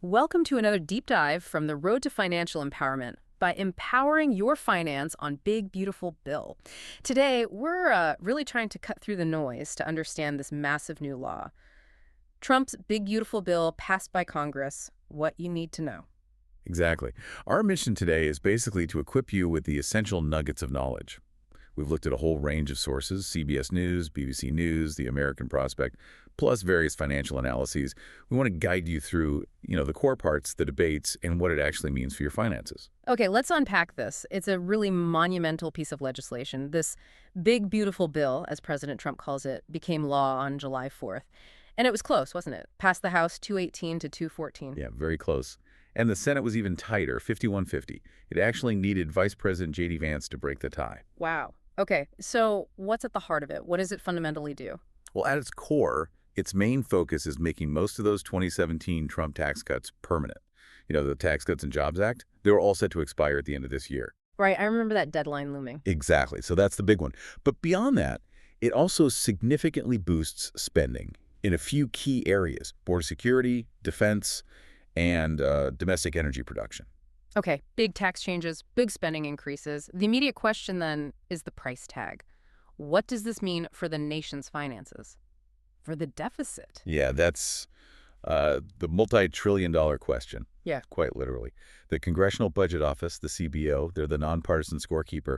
Welcome to another deep dive from the road to financial empowerment by empowering your finance on Big Beautiful Bill. Today, we're really trying to cut through the noise to understand this massive new law. Trump's Big Beautiful Bill passed by Congress, what you need to know. Exactly. Our mission today is basically to equip you with the essential nuggets of knowledge. We've looked at a whole range of sources, CBS News, BBC News, The American Prospect, plus various financial analyses. We want to guide you through, the core parts, the debates, and what it actually means for your finances. Okay, let's unpack this. It's a really monumental piece of legislation. This Big Beautiful Bill, as President Trump calls it, became law on July 4th. And it was close, wasn't it? Passed the House 218 to 214. Yeah, very close. And the Senate was even tighter, 51-50. It actually needed Vice President J.D. Vance to break the tie. Wow. Okay, so what's at the heart of it? What does it fundamentally do? Well, at its core, its main focus is making most of those 2017 Trump tax cuts permanent. The Tax Cuts and Jobs Act, they were all set to expire at the end of this year. Right, I remember that deadline looming. Exactly. So that's the big one. But beyond that, it also significantly boosts spending in a few key areas: border security, defense, and domestic energy production. Okay, big tax changes, big spending increases. The immediate question then is the price tag. What does this mean for the nation's finances? For the deficit? Yeah, that's the multi-trillion-dollar question. Yeah. Quite literally. The Congressional Budget Office, the CBO, they're the nonpartisan scorekeeper.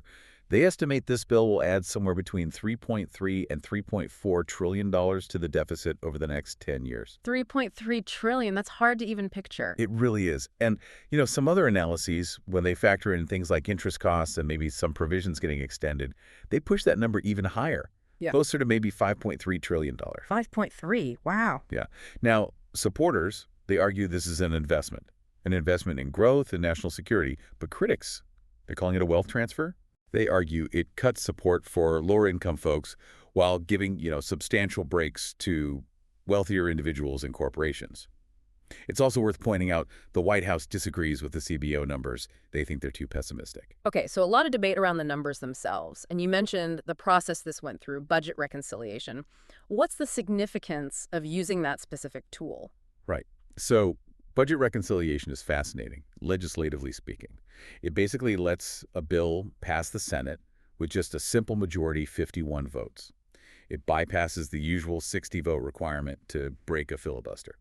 They estimate this bill will add somewhere between $3.3 and $3.4 trillion to the deficit over the next 10 years. 3.3 trillion, that's hard to even picture. It really is. And, some other analyses, when they factor in things like interest costs and maybe some provisions getting extended, they push that number even higher, Yeah. closer to maybe $5.3 trillion. 5.3, wow. Yeah. Now, supporters, they argue this is an investment in growth and national security. But critics, they're calling it a wealth transfer. They argue it cuts support for lower-income folks while giving, substantial breaks to wealthier individuals and corporations. It's also worth pointing out the White House disagrees with the CBO numbers. They think they're too pessimistic. Okay, so a lot of debate around the numbers themselves. And you mentioned the process this went through, budget reconciliation. What's the significance of using that specific tool? Right. So budget reconciliation is fascinating, legislatively speaking. It basically lets a bill pass the Senate with just a simple majority, 51 votes. It bypasses the usual 60-vote requirement to break a filibuster.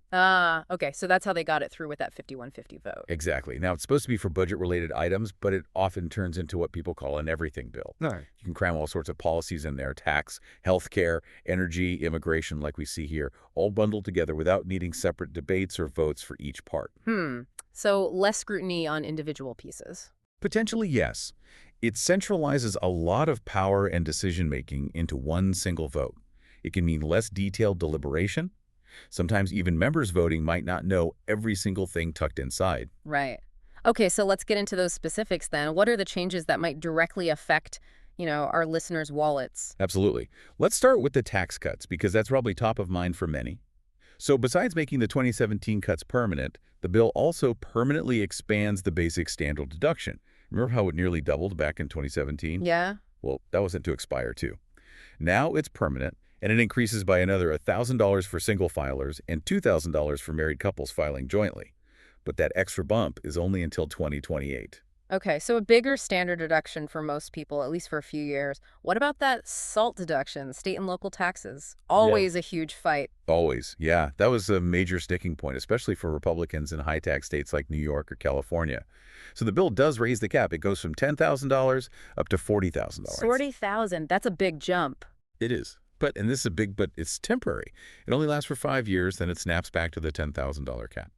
Okay, so that's how they got it through with that 51-50 vote. Exactly. Now, it's supposed to be for budget-related items, but it often turns into what people call an everything bill. No. You can cram all sorts of policies in there: tax, healthcare, energy, immigration, like we see here, all bundled together without needing separate debates or votes for each part. So less scrutiny on individual pieces. Potentially, yes. It centralizes a lot of power and decision-making into one single vote. It can mean less detailed deliberation. Sometimes even members voting might not know every single thing tucked inside. Right. Okay, so let's get into those specifics then. What are the changes that might directly affect, our listeners' wallets? Absolutely. Let's start with the tax cuts, because that's probably top of mind for many. So besides making the 2017 cuts permanent, the bill also permanently expands the basic standard deduction. Remember how it nearly doubled back in 2017? Yeah. Well, that wasn't to expire, too. Now it's permanent, and it increases by another $1,000 for single filers and $2,000 for married couples filing jointly. But that extra bump is only until 2028. Okay, so a bigger standard deduction for most people, at least for a few years. What about that SALT deduction, state and local taxes? Always a huge fight. Always, yeah. That was a major sticking point, especially for Republicans in high-tax states like New York or California. So the bill does raise the cap. It goes from $10,000 up to $40,000. $40,000, that's a big jump. It is. But it's temporary. It only lasts for 5 years, then it snaps back to the $10,000 cap.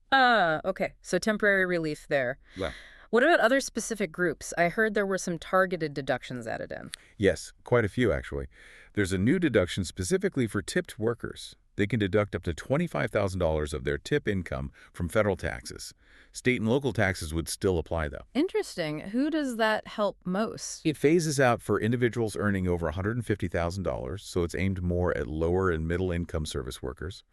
Okay, so temporary relief there. Yeah. What about other specific groups? I heard there were some targeted deductions added in. Yes, quite a few, actually. There's a new deduction specifically for tipped workers. They can deduct up to $25,000 of their tip income from federal taxes. State and local taxes would still apply, though. Interesting. Who does that help most? It phases out for individuals earning over $150,000, so it's aimed more at lower and middle-income service workers.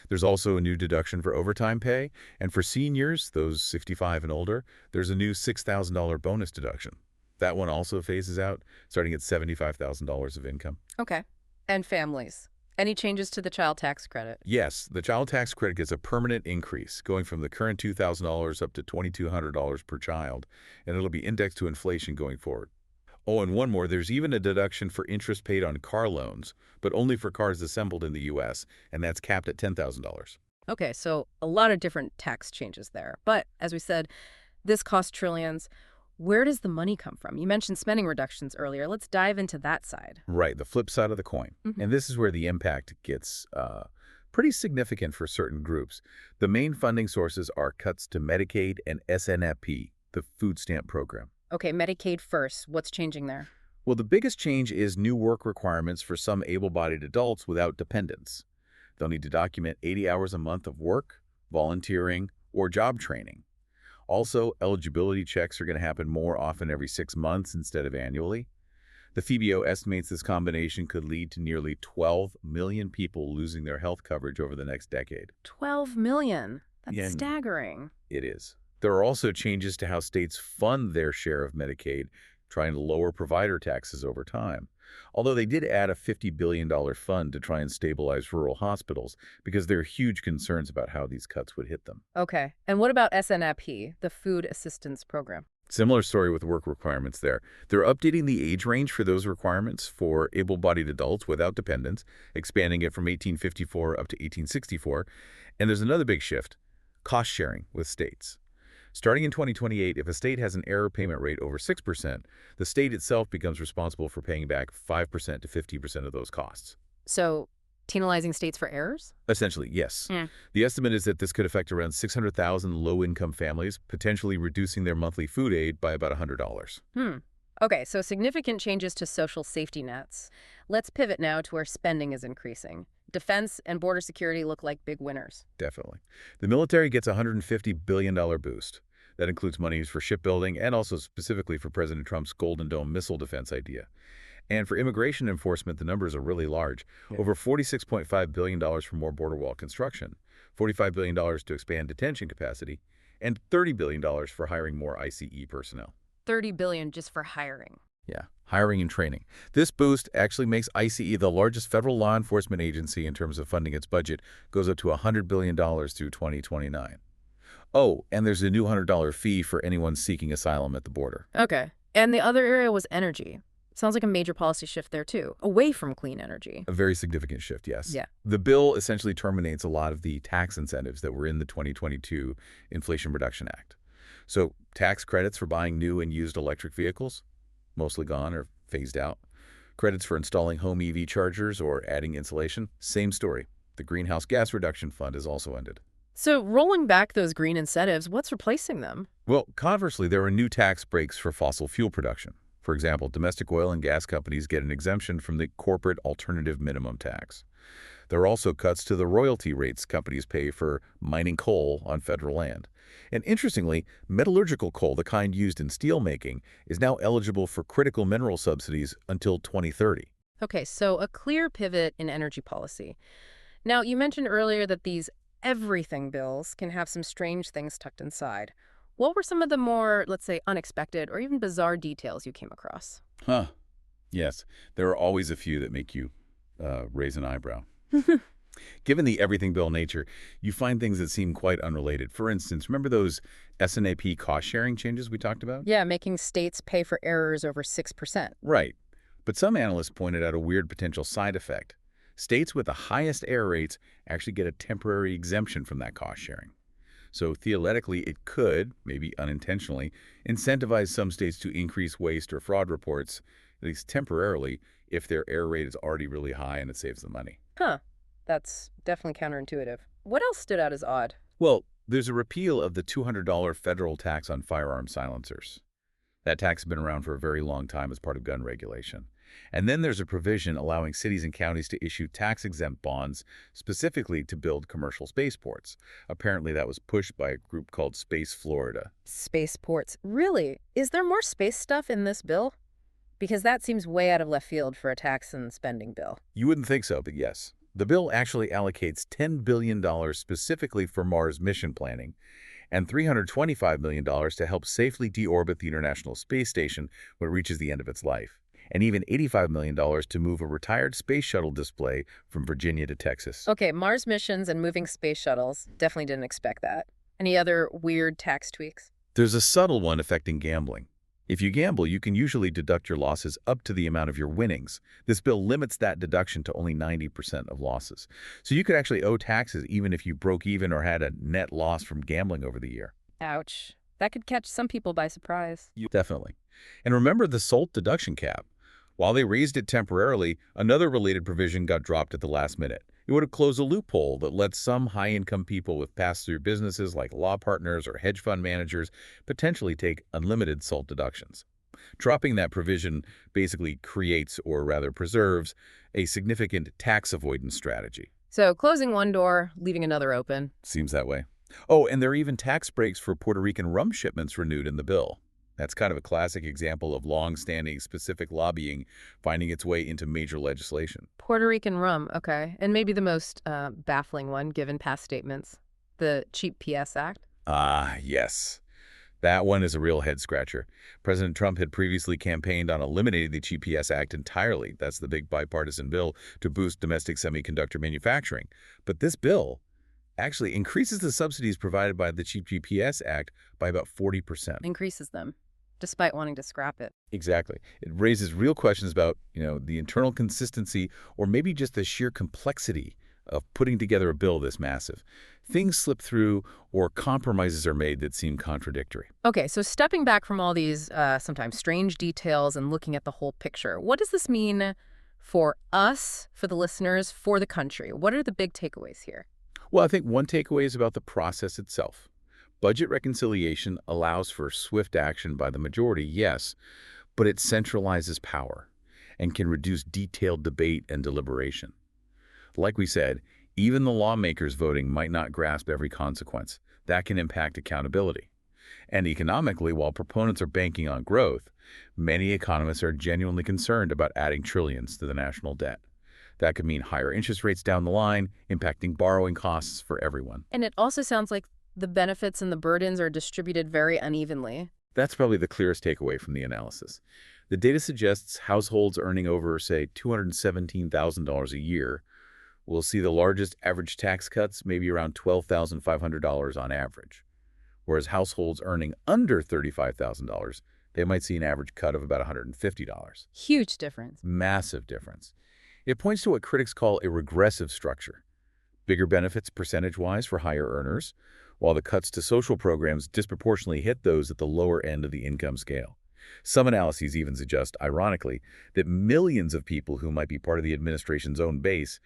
There's also a new deduction for overtime pay, and for seniors, those 65 and older, there's a new $6,000 bonus deduction. That one also phases out, starting at $75,000 of income. Okay. And families? Any changes to the child tax credit? Yes, the child tax credit gets a permanent increase, going from the current $2,000 up to $2,200 per child, and it'll be indexed to inflation going forward. Oh, and one more, there's even a deduction for interest paid on car loans, but only for cars assembled in the U.S., and that's capped at $10,000. Okay, so a lot of different tax changes there. But as we said, this costs trillions. Where does the money come from? You mentioned spending reductions earlier. Let's dive into that side. Right, the flip side of the coin. Mhm. And this is where the impact gets pretty significant for certain groups. The main funding sources are cuts to Medicaid and SNFP, the food stamp program. Okay, Medicaid first. What's changing there? Well, the biggest change is new work requirements for some able-bodied adults without dependents. They'll need to document 80 hours a month of work, volunteering, or job training. Also, eligibility checks are going to happen more often every 6 months instead of annually. The FBO estimates this combination could lead to nearly 12 million people losing their health coverage over the next decade. 12 million. That's Yeah, staggering. it is. There are also changes to how states fund their share of Medicaid, trying to lower provider taxes over time. Although they did add a $50 billion fund to try and stabilize rural hospitals because there are huge concerns about how these cuts would hit them. Okay. And what about SNFP, the Food Assistance Program? Similar story with work requirements there. They're updating the age range for those requirements for able-bodied adults without dependents, expanding it from 1854 up to 1864. And there's another big shift, cost sharing with states. Starting in 2028, if a state has an error payment rate over 6%, the state itself becomes responsible for paying back 5% to 50% of those costs. So, penalizing states for errors? Essentially, yes. Yeah. The estimate is that this could affect around 600,000 low-income families, potentially reducing their monthly food aid by about $100. Okay, so significant changes to social safety nets. Let's pivot now to where spending is increasing. Defense and border security look like big winners. Definitely. The military gets a $150 billion boost. That includes monies for shipbuilding and also specifically for President Trump's Golden Dome missile defense idea. And for immigration enforcement, the numbers are really large. Yeah. Over $46.5 billion for more border wall construction, $45 billion to expand detention capacity, and $30 billion for hiring more ICE personnel. 30 billion just for hiring. Yeah, hiring and training. This boost actually makes ICE the largest federal law enforcement agency in terms of funding its budget, goes up to $100 billion through 2029. Oh, and there's a new $100 fee for anyone seeking asylum at the border. Okay. And the other area was energy. Sounds like a major policy shift there, too, away from clean energy. A very significant shift, yes. Yeah. The bill essentially terminates a lot of the tax incentives that were in the 2022 Inflation Reduction Act. So tax credits for buying new and used electric vehicles, mostly gone or phased out. Credits for installing home EV chargers or adding insulation, same story. The Greenhouse Gas Reduction Fund is also ended. So rolling back those green incentives, what's replacing them? Well, conversely, there are new tax breaks for fossil fuel production. For example, domestic oil and gas companies get an exemption from the corporate alternative minimum tax. There are also cuts to the royalty rates companies pay for mining coal on federal land. And interestingly, metallurgical coal, the kind used in steel making, is now eligible for critical mineral subsidies until 2030. Okay, so a clear pivot in energy policy. Now, you mentioned earlier that these everything bills can have some strange things tucked inside. What were some of the more, let's say, unexpected or even bizarre details you came across? Huh. Yes, there are always a few that make you raise an eyebrow. Given the everything bill nature, you find things that seem quite unrelated. For instance, remember those SNAP cost-sharing changes we talked about? Yeah, making states pay for errors over 6%. Right. But some analysts pointed out a weird potential side effect. States with the highest error rates actually get a temporary exemption from that cost-sharing. So theoretically, it could, maybe unintentionally, incentivize some states to increase waste or fraud reports, at least temporarily, if their error rate is already really high and it saves them money. Huh. That's definitely counterintuitive. What else stood out as odd? Well, there's a repeal of the $200 federal tax on firearm silencers. That tax has been around for a very long time as part of gun regulation. And then there's a provision allowing cities and counties to issue tax-exempt bonds specifically to build commercial spaceports. Apparently that was pushed by a group called Space Florida. Spaceports. Really? Is there more space stuff in this bill? Because that seems way out of left field for a tax and spending bill. You wouldn't think so, but yes. The bill actually allocates $10 billion specifically for Mars mission planning and $325 million to help safely deorbit the International Space Station when it reaches the end of its life. and even $85 million to move a retired space shuttle display from Virginia to Texas. Okay, Mars missions and moving space shuttles. Definitely didn't expect that. Any other weird tax tweaks? There's a subtle one affecting gambling. If you gamble, you can usually deduct your losses up to the amount of your winnings. This bill limits that deduction to only 90% of losses. So you could actually owe taxes even if you broke even or had a net loss from gambling over the year. Ouch. That could catch some people by surprise. Definitely. And remember the SOLT deduction cap. While they raised it temporarily, another related provision got dropped at the last minute. It would have closed a loophole that lets some high-income people with pass-through businesses like law partners or hedge fund managers potentially take unlimited SOLT deductions. Dropping that provision basically creates, or rather preserves, a significant tax avoidance strategy. So closing one door, leaving another open. Seems that way. Oh, and there are even tax breaks for Puerto Rican rum shipments renewed in the bill. That's kind of a classic example of long-standing specific lobbying finding its way into major legislation. Puerto Rican rum, okay. And maybe the most baffling one, given past statements, the Cheap PS Act. Ah, yes. That one is a real head-scratcher. President Trump had previously campaigned on eliminating the GPS Act entirely. That's the big bipartisan bill to boost domestic semiconductor manufacturing. But this bill actually increases the subsidies provided by the Cheap GPS Act by about 40%. Increases them, despite wanting to scrap it. Exactly. It raises real questions about, the internal consistency or maybe just the sheer complexity of putting together a bill this massive. Things slip through or compromises are made that seem contradictory. Okay, so stepping back from all these sometimes strange details and looking at the whole picture, what does this mean for us, for the listeners, for the country? What are the big takeaways here? Well, I think one takeaway is about the process itself. Budget reconciliation allows for swift action by the majority, yes, but it centralizes power and can reduce detailed debate and deliberation. Like we said, even the lawmakers voting might not grasp every consequence. That can impact accountability. And economically, while proponents are banking on growth, many economists are genuinely concerned about adding trillions to the national debt. That could mean higher interest rates down the line, impacting borrowing costs for everyone. And it also sounds like the benefits and the burdens are distributed very unevenly. That's probably the clearest takeaway from the analysis. The data suggests households earning over, say, $217,000 a year will see the largest average tax cuts, maybe around $12,500 on average. Whereas households earning under $35,000, they might see an average cut of about $150. Huge difference. Massive difference. It points to what critics call a regressive structure. Bigger benefits percentage-wise for higher earners, while the cuts to social programs disproportionately hit those at the lower end of the income scale. Some analyses even suggest, ironically, that millions of people who might be part of the administration's own base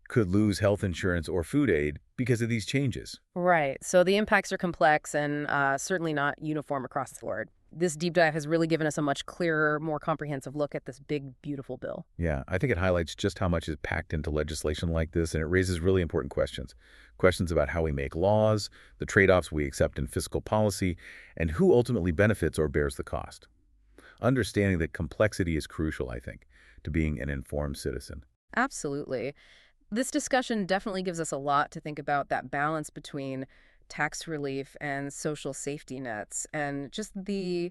could lose health insurance or food aid because of these changes. Right. So the impacts are complex and certainly not uniform across the board. This deep dive has really given us a much clearer, more comprehensive look at this big, beautiful bill. Yeah, I think it highlights just how much is packed into legislation like this, and it raises really important questions. Questions about how we make laws, the trade-offs we accept in fiscal policy, and who ultimately benefits or bears the cost. Understanding that complexity is crucial, I think, to being an informed citizen. Absolutely. This discussion definitely gives us a lot to think about, that balance between tax relief and social safety nets and just the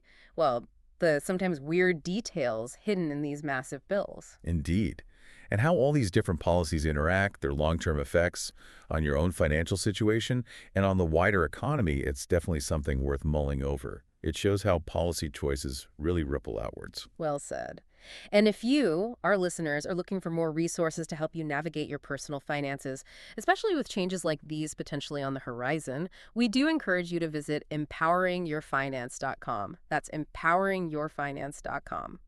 sometimes weird details hidden in these massive bills. Indeed. And how all these different policies interact, their long-term effects on your own financial situation and on the wider economy, it's definitely something worth mulling over. It shows how policy choices really ripple outwards. Well said. And if you, our listeners, are looking for more resources to help you navigate your personal finances, especially with changes like these potentially on the horizon, we do encourage you to visit empoweringyourfinance.com. That's empoweringyourfinance.com.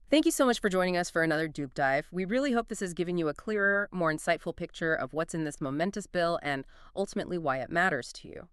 Thank you so much for joining us for another Dupe Dive. We really hope this has given you a clearer, more insightful picture of what's in this momentous bill and ultimately why it matters to you.